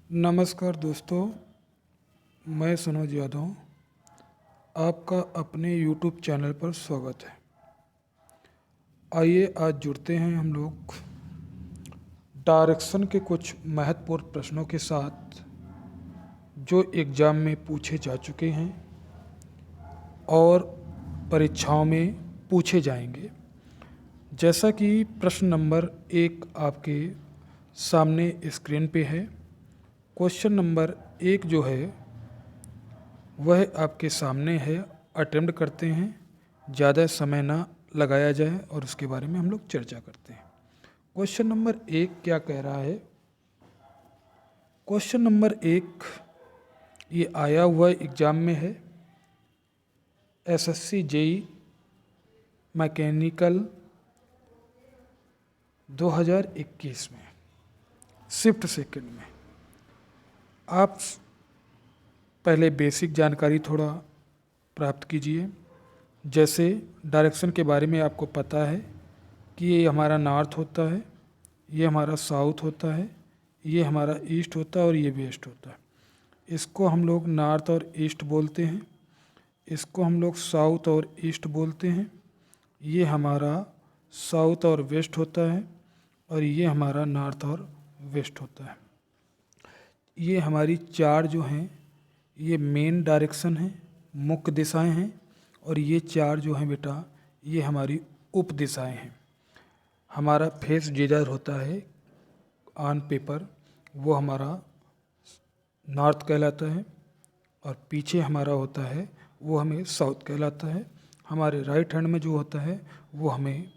नमस्कार दोस्तों, मैं सनोज यादव। आपका अपने YouTube चैनल पर स्वागत है। आइए आज जुड़ते हैं हम लोग डायरेक्शन के कुछ महत्वपूर्ण प्रश्नों के साथ जो एग्ज़ाम में पूछे जा चुके हैं और परीक्षाओं में पूछे जाएंगे। जैसा कि प्रश्न नंबर 1 आपके सामने स्क्रीन पे है। क्वेश्चन नंबर 1 जो है वह आपके सामने है। अटेम्प्ट करते हैं, ज़्यादा समय ना लगाया जाए और उसके बारे में हम लोग चर्चा करते हैं। क्वेश्चन नंबर 1 क्या कह रहा है? क्वेश्चन नंबर 1 ये आया हुआ एग्ज़ाम में है, एसएससी जेई मैकेनिकल 2021 में, शिफ्ट सेकंड में। आप पहले बेसिक जानकारी थोड़ा प्राप्त कीजिए। जैसे डायरेक्शन के बारे में आपको पता है कि ये हमारा नॉर्थ होता है, ये हमारा साउथ होता है, ये हमारा ईस्ट होता है और ये वेस्ट होता है। इसको हम लोग नॉर्थ और ईस्ट बोलते हैं, इसको हम लोग साउथ और ईस्ट बोलते हैं। ये हमारा साउथ और वेस्ट होता है और ये हमारा नॉर्थ और वेस्ट होता है। ये हमारी चार जो हैं ये मेन डायरेक्शन हैं, मुख्य दिशाएं हैं, और ये चार जो हैं बेटा ये हमारी उप दिशाएं हैं। हमारा फेस जिधर होता है ऑन पेपर वो हमारा नॉर्थ कहलाता है और पीछे हमारा होता है वो हमें साउथ कहलाता है। हमारे राइट हैंड में जो होता है वो हमें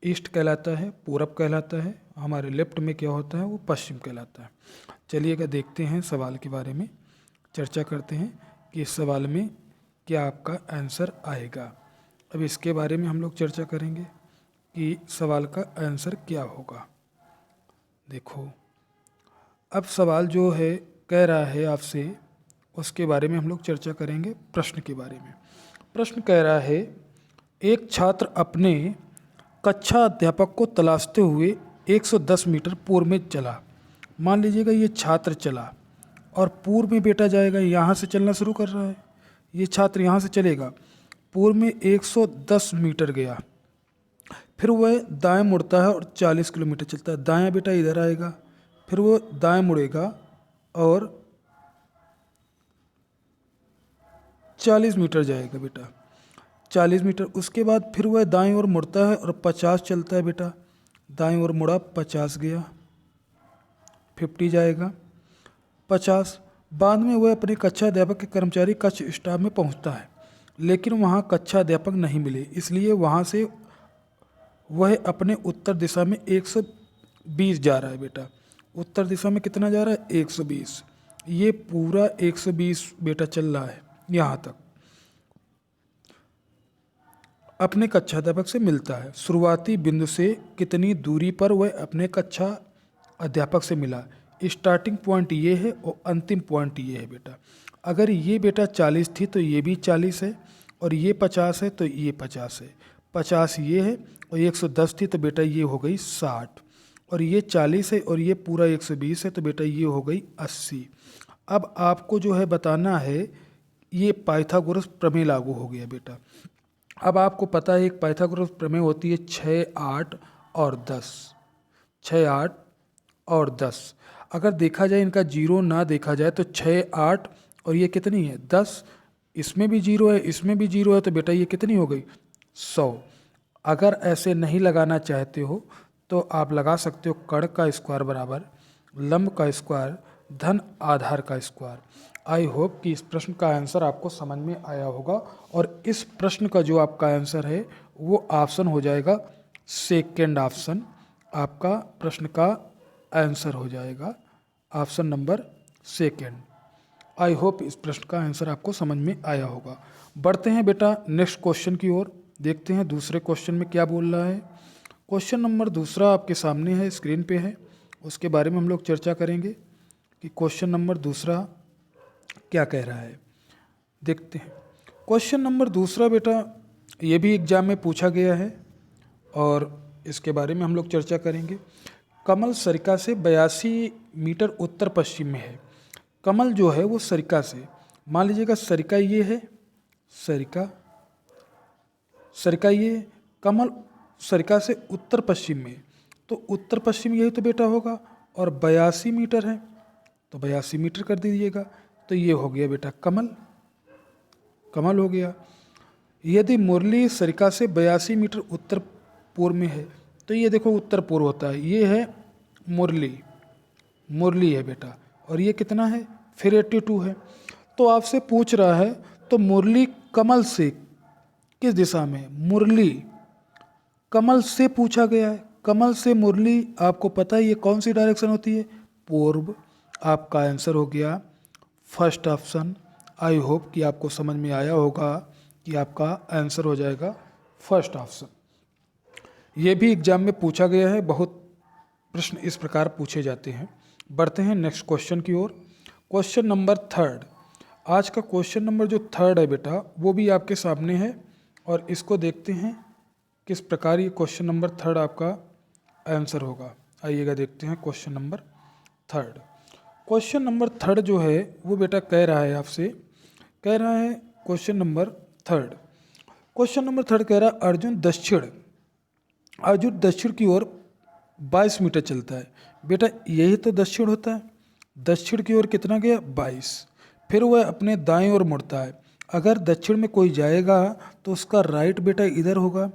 ईस्ट कहलाता है, पूरब कहलाता है। हमारे लेफ्ट में क्या होता है वो पश्चिम कहलाता है। चलिएगा देखते हैं सवाल के बारे में, चर्चा करते हैं कि इस सवाल में क्या आपका आंसर आएगा। अब इसके बारे में हम लोग चर्चा करेंगे कि सवाल का आंसर क्या होगा। देखो, अब सवाल जो है कह रहा है आपसे, उसके बारे में हम लोग चर्चा करेंगे। प्रश्न के बारे में प्रश्न कह रहा है, एक छात्र अपने कक्षा अध्यापक को तलाशते हुए 110 मीटर पूर्व में चला। मान लीजिएगा ये छात्र चला और पूर्व में बेटा जाएगा, यहाँ से चलना शुरू कर रहा है। ये छात्र यहाँ से चलेगा, पूर्व में 110 मीटर गया, फिर वह दाएं मुड़ता है और 40 किलोमीटर चलता है। दायां बेटा इधर आएगा, फिर वो दाएं मुड़ेगा और 40 मीटर जाएगा बेटा, 40 मीटर। उसके बाद फिर वह दाएं ओर मुड़ता है और 50 चलता है बेटा। दाएं ओर मुड़ा, 50 गया, 50 जाएगा, 50। बाद में वह अपने कक्षा अध्यापक के कर्मचारी कक्ष स्टाफ में पहुंचता है, लेकिन वहां कक्षा अध्यापक नहीं मिले, इसलिए वहां से वह अपने उत्तर दिशा में 120 जा रहा है बेटा। उत्तर दिशा में कितना जा रहा है? 120। ये पूरा 120 बेटा चल रहा है यहाँ तक। अपने कक्षा अध्यापक से मिलता है। शुरुआती बिंदु से कितनी दूरी पर वह अपने कक्षा अध्यापक से मिला? स्टार्टिंग पॉइंट ये है और अंतिम पॉइंट ये है बेटा। अगर ये बेटा 40 थी तो ये भी 40 है, और ये 50 है तो ये 50 है। 50 ये है और 110 थी तो बेटा ये हो गई 60, और ये 40 है और ये पूरा 120 है तो बेटा ये हो गई 80। अब आपको जो है बताना है, ये पाइथागोरस प्रमेय लागू हो गया बेटा। अब आपको पता है एक पाइथागोरस प्रमेय होती है 6, 8 और 10। 6, 8 और 10 अगर देखा जाए, इनका जीरो ना देखा जाए तो 6, 8 और ये कितनी है? 10। इसमें भी जीरो है, इसमें भी जीरो है, तो बेटा ये कितनी हो गई? 100। अगर ऐसे नहीं लगाना चाहते हो तो आप लगा सकते हो कर्ण का स्क्वायर बराबर लंब का स्क्वायर धन आधार का स्क्वायर। आई होप कि इस प्रश्न का आंसर आपको समझ में आया होगा, और इस प्रश्न का जो आपका आंसर है वो ऑप्शन हो जाएगा सेकेंड ऑप्शन। आपका प्रश्न का आंसर हो जाएगा option number second. I hope इस प्रश्न का आंसर आपको समझ में आया होगा। बढ़ते हैं बेटा नेक्स्ट क्वेश्चन की ओर, देखते हैं दूसरे क्वेश्चन में क्या बोल रहा है। क्वेश्चन नंबर दूसरा आपके सामने है, स्क्रीन पे है, उसके बारे में हम लोग चर्चा करेंगे कि क्वेश्चन नंबर दूसरा क्या कह रहा है। देखते हैं क्वेश्चन नंबर दूसरा बेटा, ये भी एग्जाम में पूछा गया है और इसके बारे में हम लोग चर्चा करेंगे। कमल सरिका से 82 मीटर उत्तर पश्चिम में है। कमल जो है वो सरिका से, मान लीजिएगा सरिका ये है, सरिका सरिका ये, कमल सरिका से उत्तर पश्चिम में, तो उत्तर पश्चिम यही तो बेटा होगा, और 82 मीटर है तो 82 मीटर कर दीजिएगा, तो ये हो गया बेटा कमल, कमल हो गया। यदि मुरली सरिका से 82 मीटर उत्तर पूर्व में है, तो ये देखो उत्तर पूर्व होता है, ये है मुरली, मुरली है बेटा, और ये कितना है, फिर 82 है। तो आपसे पूछ रहा है तो मुरली कमल से किस दिशा में, मुरली कमल से पूछा गया है, कमल से मुरली आपको पता है ये कौन सी डायरेक्शन होती है, पूर्व। आपका आंसर हो गया फर्स्ट ऑप्शन। आई होप कि आपको समझ में आया होगा कि आपका आंसर हो जाएगा फर्स्ट ऑप्शन। ये भी एग्जाम में पूछा गया है, बहुत प्रश्न इस प्रकार पूछे जाते हैं। बढ़ते हैं नेक्स्ट क्वेश्चन की ओर। क्वेश्चन नंबर 3, आज का क्वेश्चन नंबर जो 3 है बेटा वो भी आपके सामने है, और इसको देखते हैं किस प्रकार ये क्वेश्चन नंबर 3 आपका आंसर होगा। आइएगा देखते हैं क्वेश्चन नंबर 3। क्वेश्चन नंबर 3 जो है वो बेटा कह रहा है आपसे, कह रहा है क्वेश्चन नंबर 3, क्वेश्चन नंबर 3 कह रहा है अर्जुन दक्षिण की ओर 22 मीटर चलता है। बेटा यही तो दक्षिण होता है, दक्षिण की ओर कितना गया 22, फिर वह अपने दाएं ओर मुड़ता है। अगर दक्षिण में कोई जाएगा तो उसका राइट बेटा इधर होगा,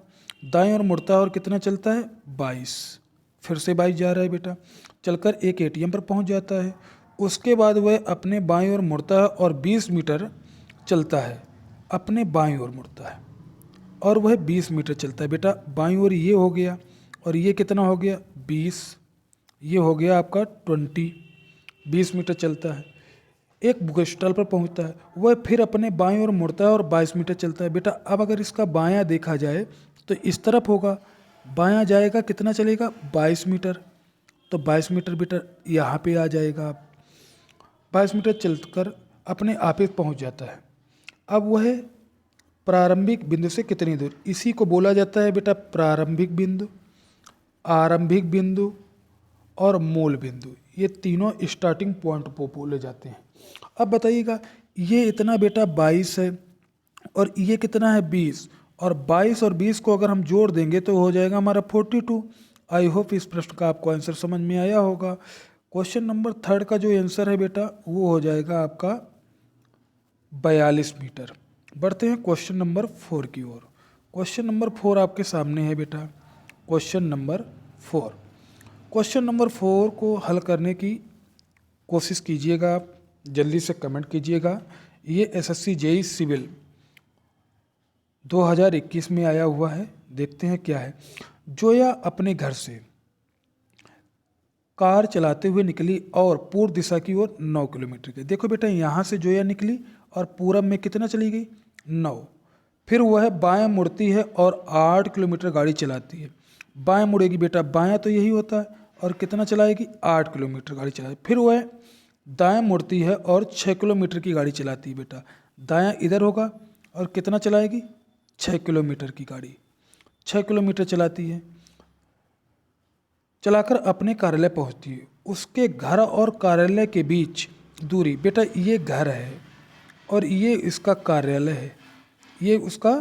दाएं ओर मुड़ता है और कितना चलता है 22, फिर से 22 जा रहा है बेटा, चलकर एक एटीएम पर पहुंच जाता है। उसके बाद वह अपने बाएं ओर मुड़ता है और 20 मीटर चलता है, अपने बाएं ओर मुड़ता है और वह 20 मीटर चलता है। बेटा बाईं ओर ये हो गया और ये कितना हो गया 20, ये हो गया आपका 20 मीटर चलता है। एक बुक स्टॉल पर पहुंचता है, वह फिर अपने बाईं ओर मुड़ता है और 22 मीटर चलता है। बेटा अब अगर इसका बायां देखा जाए तो इस तरफ होगा, बायां जाएगा कितना चलेगा 22 मीटर, तो 22 मीटर बेटा यहाँ पे आ जाएगा। 22 मीटर चलकर अपने आप ही पहुँच जाता है। अब वह प्रारंभिक बिंदु से कितनी दूर, इसी को बोला जाता है बेटा प्रारंभिक बिंदु, आरंभिक बिंदु और मूल बिंदु, ये तीनों स्टार्टिंग पॉइंट को बोले जाते हैं। अब बताइएगा ये इतना बेटा 22 है और ये कितना है 20, और 22 और 20 को अगर हम जोड़ देंगे तो हो जाएगा हमारा 42। आई होप इस प्रश्न का आपको आंसर समझ में आया होगा। क्वेश्चन नंबर 3 का जो आंसर है बेटा वो हो जाएगा आपका 42 मीटर। बढ़ते हैं क्वेश्चन नंबर 4 की ओर। क्वेश्चन नंबर 4 आपके सामने है बेटा, क्वेश्चन नंबर 4। क्वेश्चन नंबर 4 को हल करने की कोशिश कीजिएगा, आप जल्दी से कमेंट कीजिएगा। ये एसएससी जेईई सिविल 2021 में आया हुआ है। देखते हैं क्या है। जोया अपने घर से कार चलाते हुए निकली और पूर्व दिशा की ओर 9 किलोमीटर गई। देखो बेटा यहाँ से जोया निकली और पूरब में कितना चली गई 9, फिर वह बाएं मुड़ती है और 8 किलोमीटर गाड़ी चलाती है। बाएं मुड़ेगी बेटा, बायां तो यही होता है, और कितना चलाएगी 8 किलोमीटर गाड़ी चलाएगी। फिर वह दाएं मुड़ती है और 6 किलोमीटर की गाड़ी चलाती है। बेटा दायां इधर होगा और कितना चलाएगी 6 किलोमीटर की गाड़ी, 6 किलोमीटर चलाती है, चलाकर अपने कार्यालय पहुंचती है। उसके घर और कार्यालय के बीच दूरी, बेटा ये घर है और ये इसका कार्यालय है, ये उसका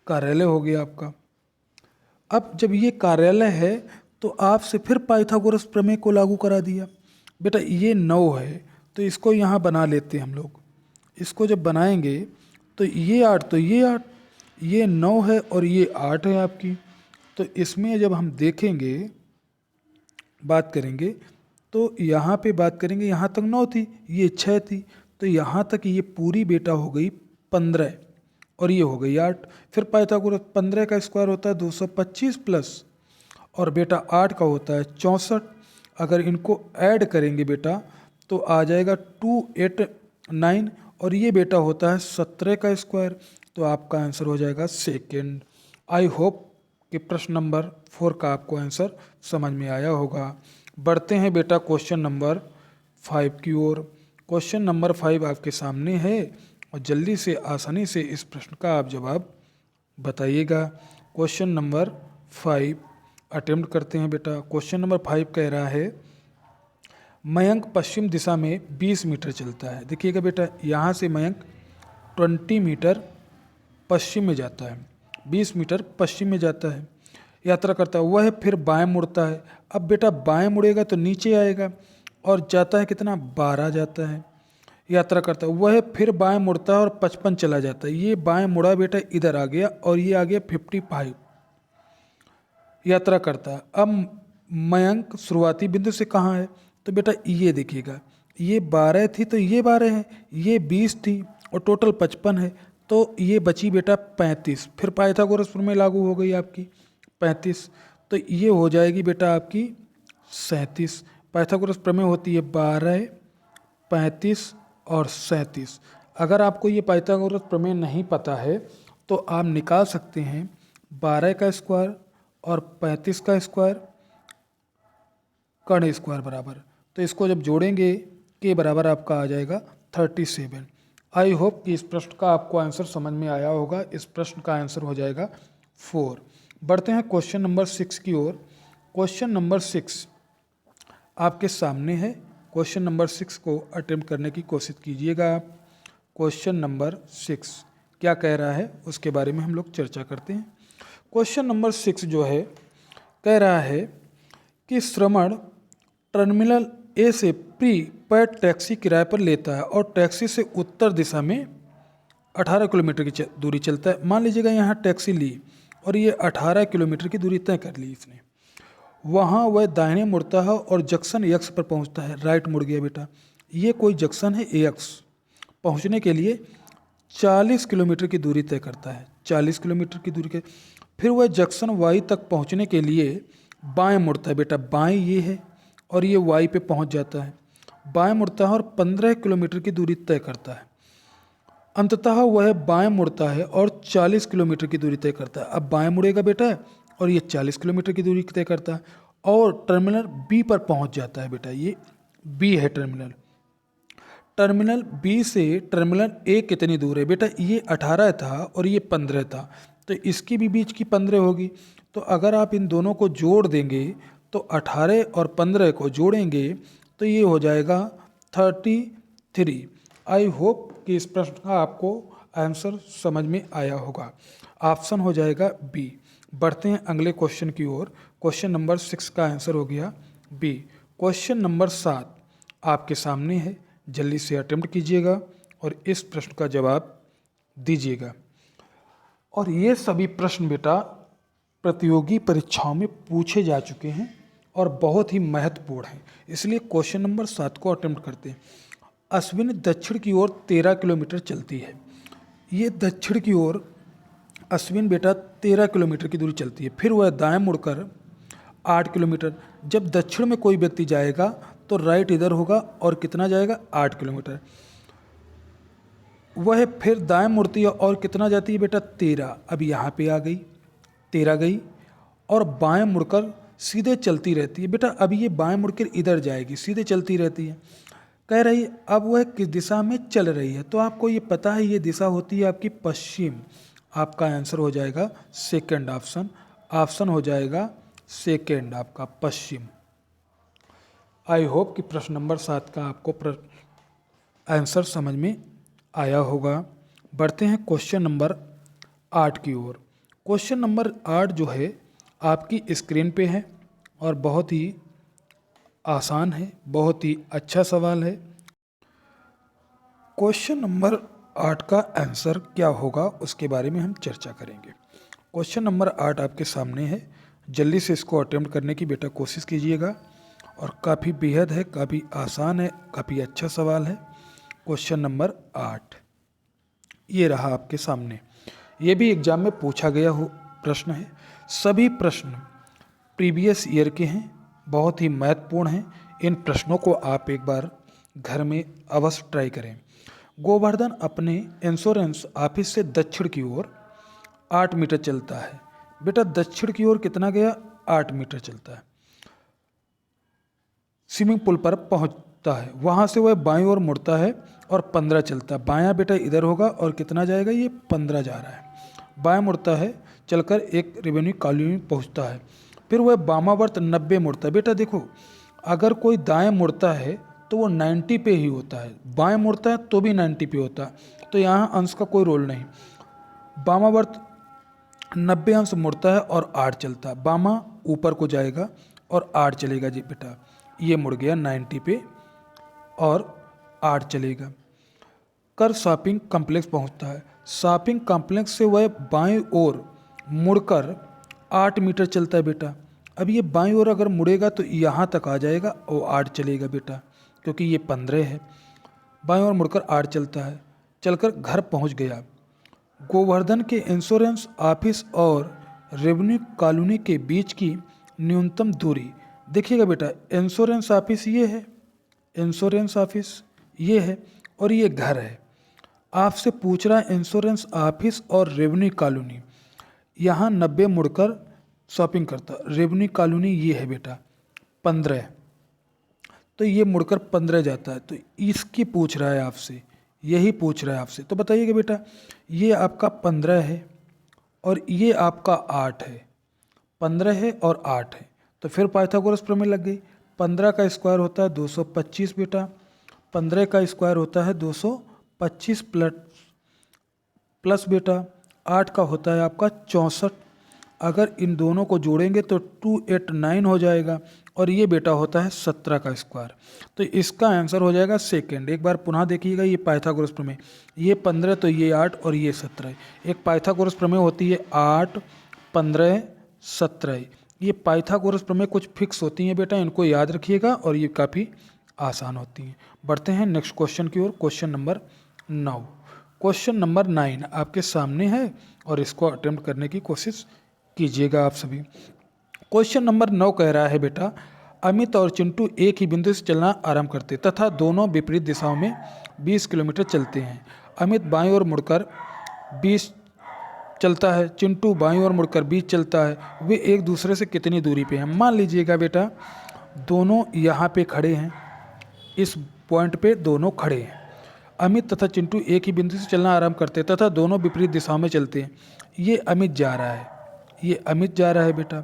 कार्यालय हो गया आपका। अब जब ये कार्यालय है तो आपसे फिर पाइथागोरस प्रमेय को लागू करा दिया। बेटा ये 9 है तो इसको यहाँ बना लेते हैं हम लोग। इसको जब बनाएंगे तो ये 8 तो ये 8, ये 9 है और ये 8 है आपकी। तो इसमें जब हम देखेंगे बात करेंगे तो यहाँ पे बात करेंगे, यहाँ तक 9 थी, ये 6 थी, तो यहाँ तक ये पूरी बेटा हो गई 15 और ये हो गई 8। फिर पाइथागोरस 15 का स्क्वायर होता है 225 प्लस, और बेटा 8 का होता है 64। अगर इनको ऐड करेंगे बेटा तो आ जाएगा 289, और ये बेटा होता है 17 का स्क्वायर, तो आपका आंसर हो जाएगा सेकेंड। आई होप कि प्रश्न नंबर 4 का आपको आंसर समझ में आया होगा। बढ़ते हैं बेटा क्वेश्चन नंबर 5 की ओर। क्वेश्चन नंबर 5 आपके सामने है और जल्दी से आसानी से इस प्रश्न का आप जवाब बताइएगा। क्वेश्चन नंबर 5 अटेम्प्ट करते हैं बेटा। क्वेश्चन नंबर 5 कह रहा है मयंक पश्चिम दिशा में 20 मीटर चलता है। देखिएगा बेटा, यहाँ से मयंक 20 मीटर पश्चिम में जाता है, 20 मीटर पश्चिम में जाता है, यात्रा करता है। वह फिर बाएं मुड़ता है। अब बेटा बाएं मुड़ेगा तो नीचे आएगा और जाता है कितना, 12 जाता है, यात्रा करता है। वह फिर बाएं मुड़ता है और 55 चला जाता है। ये बाएं मुड़ा बेटा, इधर आ गया और ये आ गया 55, यात्रा करता है। अब मयंक शुरुआती बिंदु से कहाँ है, तो बेटा ये देखिएगा, ये 12 थी तो ये 12 है, ये 20 थी और टोटल 55 है, तो ये बची बेटा 35। फिर पाइथागोरस प्रमेय लागू हो गई आपकी 35, तो ये हो जाएगी बेटा आपकी 37। पाइथागोरस प्रमेय होती है 12, 35 और 37। अगर आपको ये पाइथागोरस प्रमेय नहीं पता है तो आप निकाल सकते हैं 12 का स्क्वायर और 35 का स्क्वायर कर्ण स्क्वायर बराबर, तो इसको जब जोड़ेंगे के बराबर आपका आ जाएगा 37। आई होप कि इस प्रश्न का आपको आंसर समझ में आया होगा। इस प्रश्न का आंसर हो जाएगा 4। बढ़ते हैं क्वेश्चन नंबर 6 की ओर। क्वेश्चन नंबर 6 आपके सामने है। क्वेश्चन नंबर 6 को अटेम्प्ट करने की कोशिश कीजिएगा आप। क्वेश्चन नंबर 6 क्या कह रहा है उसके बारे में हम लोग चर्चा करते हैं। क्वेश्चन नंबर 6 जो है कह रहा है कि श्रवण टर्मिनल ए से प्री पेड टैक्सी किराए पर लेता है और टैक्सी से उत्तर दिशा में 18 किलोमीटर की दूरी चलता है। मान लीजिएगा यहाँ टैक्सी ली और ये 18 किलोमीटर की दूरी तय कर ली इसने। वहाँ वह दाहिने मुड़ता है और जंक्शन एक्स पर पहुँचता है। राइट मुड़ गया बेटा, ये कोई जंक्शन है एक्स, पहुँचने के लिए 40 किलोमीटर की दूरी तय करता है। 40 किलोमीटर की दूरी के फिर वह जंक्शन वाई तक पहुँचने के लिए बाएं मुड़ता है बेटा, बाएं ये है और ये वाई पे पहुँच जाता है। बाएं मुड़ता है और 15 किलोमीटर की दूरी तय करता है। अंततः वह बाएं मुड़ता है और 40 किलोमीटर की दूरी तय करता है। अब बाएं मुड़ेगा बेटा और ये 40 किलोमीटर की दूरी तय करता है और टर्मिनल बी पर पहुंच जाता है बेटा। ये बी है टर्मिनल। टर्मिनल बी से टर्मिनल ए कितनी दूर है बेटा, ये 18 था और ये 15 था, तो इसकी भी बीच की 15 होगी। तो अगर आप इन दोनों को जोड़ देंगे तो 18 और 15 को जोड़ेंगे तो ये हो जाएगा 33। आई होप कि इस प्रश्न का आपको आंसर समझ में आया होगा। ऑप्शन हो जाएगा बी। बढ़ते हैं अगले क्वेश्चन की ओर। क्वेश्चन नंबर 6 का आंसर हो गया बी। क्वेश्चन नंबर 7 आपके सामने है, जल्दी से अटेम्प्ट कीजिएगा और इस प्रश्न का जवाब दीजिएगा। और ये सभी प्रश्न बेटा प्रतियोगी परीक्षाओं में पूछे जा चुके हैं और बहुत ही महत्वपूर्ण हैं, इसलिए क्वेश्चन नंबर 7 को अटेम्प्ट करते हैं। अश्विन दक्षिण की ओर 13 किलोमीटर चलती है। ये दक्षिण की ओर अश्विन बेटा 13 किलोमीटर की दूरी चलती है। फिर वह दाएं मुड़कर 8 किलोमीटर। जब दक्षिण में कोई व्यक्ति जाएगा तो राइट इधर होगा और कितना जाएगा, 8 किलोमीटर। वह फिर दाएं मुड़ती है और कितना जाती है बेटा, 13। अब यहाँ पे आ गई, 13 गई और बाएं मुड़कर सीधे चलती रहती है बेटा। अब ये बाएं मुड़कर इधर जाएगी, सीधे चलती रहती है। कह रही है अब वह किस दिशा में चल रही है, तो आपको ये पता है ये दिशा होती है आपकी पश्चिम। आपका आंसर हो जाएगा सेकंड ऑप्शन। ऑप्शन हो जाएगा सेकंड आपका पश्चिम। आई होप कि प्रश्न नंबर 7 का आपको आंसर समझ में आया होगा। बढ़ते हैं क्वेश्चन नंबर 8 की ओर। क्वेश्चन नंबर 8 जो है आपकी स्क्रीन पे है और बहुत ही आसान है, बहुत ही अच्छा सवाल है। क्वेश्चन नंबर 8 का आंसर क्या होगा उसके बारे में हम चर्चा करेंगे। क्वेश्चन नंबर 8 आपके सामने है, जल्दी से इसको अटेम्प्ट करने की बेटा कोशिश कीजिएगा और काफ़ी बेहद है, काफ़ी आसान है, काफ़ी अच्छा सवाल है। क्वेश्चन नंबर 8 ये रहा आपके सामने। ये भी एग्जाम में पूछा गया हो प्रश्न है। सभी प्रश्न प्रीवियस ईयर के हैं, बहुत ही महत्वपूर्ण हैं। इन प्रश्नों को आप एक बार घर में अवश्य ट्राई करें। गोवर्धन अपने इंश्योरेंस ऑफिस से दक्षिण की ओर 8 मीटर चलता है। बेटा दक्षिण की ओर कितना गया, 8 मीटर चलता है। स्विमिंग पूल पर पहुंचता है, वहां से वह बाईं ओर मुड़ता है और 15 चलता है। बायां बेटा इधर होगा और कितना जाएगा, ये 15 जा रहा है। बाएं मुड़ता है, चलकर एक रेवेन्यू कॉलोनी में पहुंचता है। फिर वह वामावर्त 90 मुड़ता है। बेटा देखो, अगर कोई दाएं मुड़ता है तो वो 90 पे ही होता है, बाएं मुड़ता है तो भी 90 पे होता है, तो यहाँ अंश का कोई रोल नहीं। वामावर्त 90 अंश मुड़ता है और 8 चलता है, बामा ऊपर को जाएगा और 8 चलेगा जी बेटा, ये मुड़ गया 90 पे और 8 चलेगा। कर शॉपिंग कॉम्प्लेक्स पहुंचता है, शॉपिंग कॉम्प्लेक्स से वह बाएं ओर मुड़कर 8 मीटर चलता है बेटा। अब ये बाईं ओर अगर मुड़ेगा तो यहाँ तक आ जाएगा और 8 चलेगा बेटा, क्योंकि ये 15 है। बाईं ओर मुड़कर 8 चलता है, चलकर घर पहुँच गया। गोवर्धन के इंश्योरेंस ऑफिस और रेवेन्यू कॉलोनी के बीच की न्यूनतम दूरी, देखिएगा बेटा, इंश्योरेंस ऑफिस ये है, इंश्योरेंस ऑफिस ये है और ये घर है। आपसे पूछ रहा है इंश्योरेंस ऑफिस और रेवेन्यू कॉलोनी, यहाँ 90 मुड़कर शॉपिंग करता, रेवेन्यू कॉलोनी ये है बेटा 15, तो ये मुड़कर 15 जाता है, तो इसकी पूछ रहा है आपसे, यही पूछ रहा है आपसे। तो बताइएगा बेटा, ये आपका 15 है और ये आपका 8 है, 15 है और 8 है, तो फिर पाइथागोरस प्रमेय लग गई। 15 का स्क्वायर होता है 225 बेटा, 15 का स्क्वायर होता है 225 प्लस बेटा 8 का होता है आपका 64, अगर इन दोनों को जोड़ेंगे तो 289 हो जाएगा, और ये बेटा होता है 17 का स्क्वायर, तो इसका आंसर हो जाएगा सेकंड। एक बार पुनः देखिएगा, ये पाइथागोरस प्रमेय, ये 15 तो ये 8 और ये 17, एक पाइथागोरस प्रमेय होती है 8, 15, 17, ये पाइथागोरस प्रमेय कुछ फिक्स होती हैं बेटा, इनको याद रखिएगा और ये काफ़ी आसान होती हैं। बढ़ते हैं नेक्स्ट क्वेश्चन की ओर, क्वेश्चन नंबर 9। क्वेश्चन नंबर 9 आपके सामने है और इसको अटेम्प्ट करने की कोशिश कीजिएगा आप सभी। क्वेश्चन नंबर 9 कह रहा है बेटा, अमित और चिंटू एक ही बिंदु से चलना आरंभ करते तथा दोनों विपरीत दिशाओं में 20 किलोमीटर चलते हैं। अमित बाईं ओर मुड़कर 20 चलता है, चिंटू बाईं ओर मुड़कर 20 चलता है, वे एक दूसरे से कितनी दूरी पे हैं? मान लीजिएगा बेटा, दोनों यहाँ पे खड़े हैं, इस पॉइंट पे दोनों खड़े हैं। अमित तथा चिंटू एक ही बिंदु से चलना आरंभ करते तथा दोनों विपरीत दिशाओं में चलते हैं। ये अमित जा रहा है, ये अमित जा रहा है बेटा,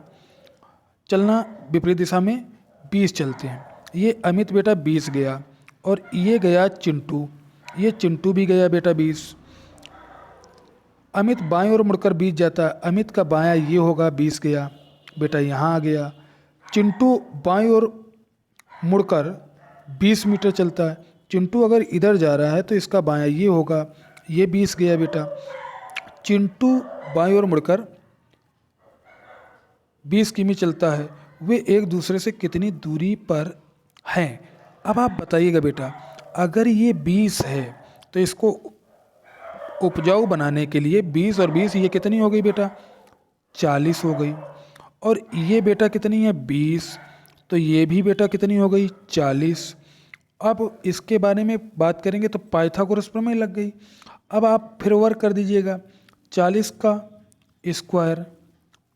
चलना विपरीत दिशा में 20 चलते हैं। ये अमित बेटा 20 गया और ये गया चिंटू, ये चिंटू भी गया बेटा 20। अमित बाएं ओर मुड़कर 20 जाता है, अमित का बायां ये होगा, 20 गया बेटा, यहाँ आ गया। चिंटू बाएं ओर मुड़कर 20 मीटर चलता है, चिंटू अगर इधर जा रहा है तो इसका बायां ये होगा, ये 20 गया बेटा। चिंटू बाईं ओर मुड़कर 20 किमी चलता है, वे एक दूसरे से कितनी दूरी पर हैं? अब आप बताइएगा बेटा, अगर ये 20 है तो इसको उपजाऊ बनाने के लिए 20 और 20 ये कितनी हो गई बेटा? 40 हो गई। और ये बेटा कितनी है? 20, तो ये भी बेटा कितनी हो गई? 40। अब इसके बारे में बात करेंगे तो पाइथागोरस प्रमेय लग गई। अब आप फिर वर्क कर दीजिएगा, 40 का स्क्वायर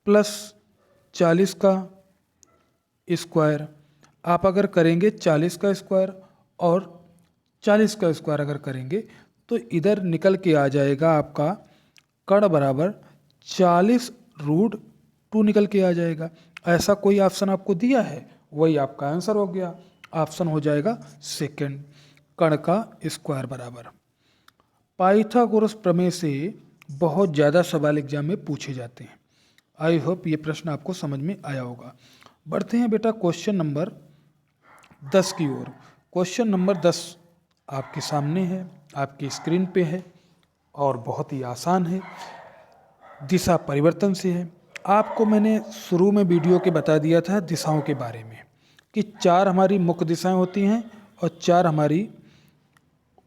प्लस 40 का स्क्वायर, आप अगर करेंगे 40 का स्क्वायर और 40 का स्क्वायर अगर करेंगे तो इधर निकल के आ जाएगा आपका कर्ण बराबर 40√2 निकल के आ जाएगा। ऐसा कोई ऑप्शन आपको दिया है, वही आपका आंसर हो गया। ऑप्शन हो जाएगा सेकंड, कर्ण का स्क्वायर बराबर। पाइथागोरस प्रमेय से बहुत ज़्यादा सवाल एग्जाम में पूछे जाते हैं। आई होप ये प्रश्न आपको समझ में आया होगा। बढ़ते हैं बेटा क्वेश्चन नंबर 10 की ओर। क्वेश्चन नंबर 10 आपके सामने है, आपकी स्क्रीन पे है और बहुत ही आसान है, दिशा परिवर्तन से है। आपको मैंने शुरू में वीडियो के बता दिया था दिशाओं के बारे में कि 4 हमारी मुख्य दिशाएं होती हैं और 4 हमारी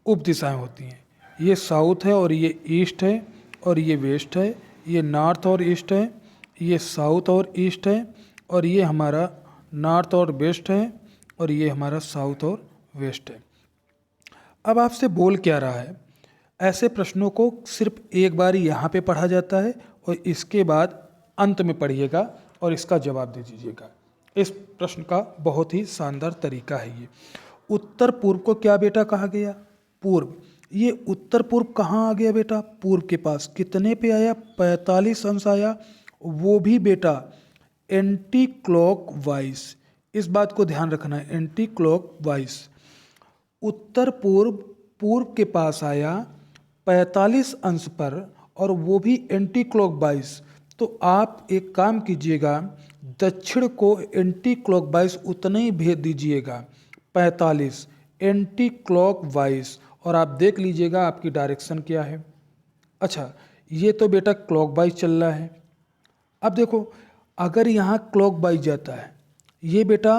उप दिशाएं होती हैं। ये साउथ है और ये ईस्ट है और ये वेस्ट है, ये नॉर्थ और ईस्ट है, ये साउथ और ईस्ट है और ये हमारा नॉर्थ और वेस्ट है और ये हमारा साउथ और वेस्ट है। अब आपसे बोल क्या रहा है, ऐसे प्रश्नों को सिर्फ एक बार यहाँ पे पढ़ा जाता है और इसके बाद अंत में पढ़िएगा और इसका जवाब दे दीजिएगा। इस प्रश्न का बहुत ही शानदार तरीका है ये। उत्तर पूर्व को क्या बेटा कहा गया? पूर्व। ये उत्तर पूर्व कहाँ आ गया बेटा? पूर्व के पास। कितने पे आया? 45 अंश आया, वो भी बेटा एंटी क्लॉक वाइज, इस बात को ध्यान रखना है, एंटी क्लॉक वाइज। उत्तर पूर्व पूर्व के पास आया 45 अंश पर और वो भी एंटी क्लॉक वाइज, तो आप एक काम कीजिएगा, दक्षिण को एंटी क्लॉक वाइज उतना ही भेज दीजिएगा 45 एंटी क्लॉक वाइज, और आप देख लीजिएगा आपकी डायरेक्शन क्या है। अच्छा, ये तो बेटा क्लॉक वाइज चल रहा है। अब देखो, अगर यहाँ क्लॉक वाइज जाता है, ये बेटा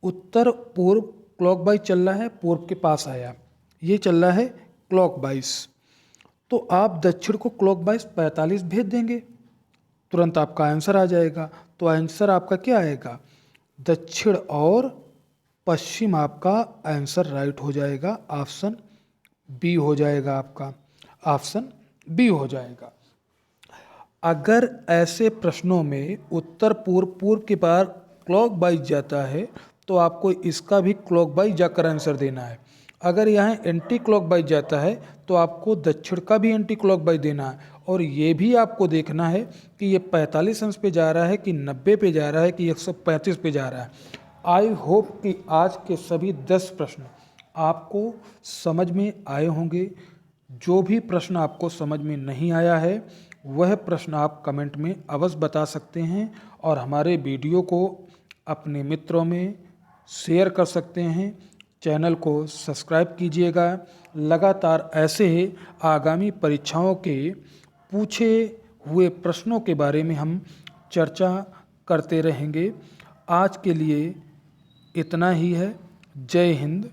उत्तर पूर्व क्लॉक वाइज चल रहा है, पूर्व के पास आया, ये चल रहा है क्लॉक वाइज, तो आप दक्षिण को क्लॉक वाइज 45 भेज देंगे, तुरंत आपका आंसर आ जाएगा। तो आंसर आपका क्या आएगा, दक्षिण और पश्चिम, आपका आंसर राइट हो जाएगा, ऑप्शन बी हो जाएगा, आपका ऑप्शन बी हो जाएगा। अगर ऐसे प्रश्नों में उत्तर पूर्व पूर्व के पार क्लॉक वाइज जाता है तो आपको इसका भी क्लॉक वाइज जाकर आंसर देना है। अगर यहाँ एंटी क्लॉक वाइज जाता है तो आपको दक्षिण का भी एंटी क्लॉक वाइज देना है, और ये भी आपको देखना है कि ये 45 अंश पे जा रहा है कि 90 पे जा रहा है कि 135 पे जा रहा है। आई होप कि आज के सभी 10 प्रश्न आपको समझ में आए होंगे। जो भी प्रश्न आपको समझ में नहीं आया है वह प्रश्न आप कमेंट में अवश्य बता सकते हैं, और हमारे वीडियो को अपने मित्रों में शेयर कर सकते हैं। चैनल को सब्सक्राइब कीजिएगा। लगातार ऐसे ही आगामी परीक्षाओं के पूछे हुए प्रश्नों के बारे में हम चर्चा करते रहेंगे। आज के लिए इतना ही है। जय हिंद,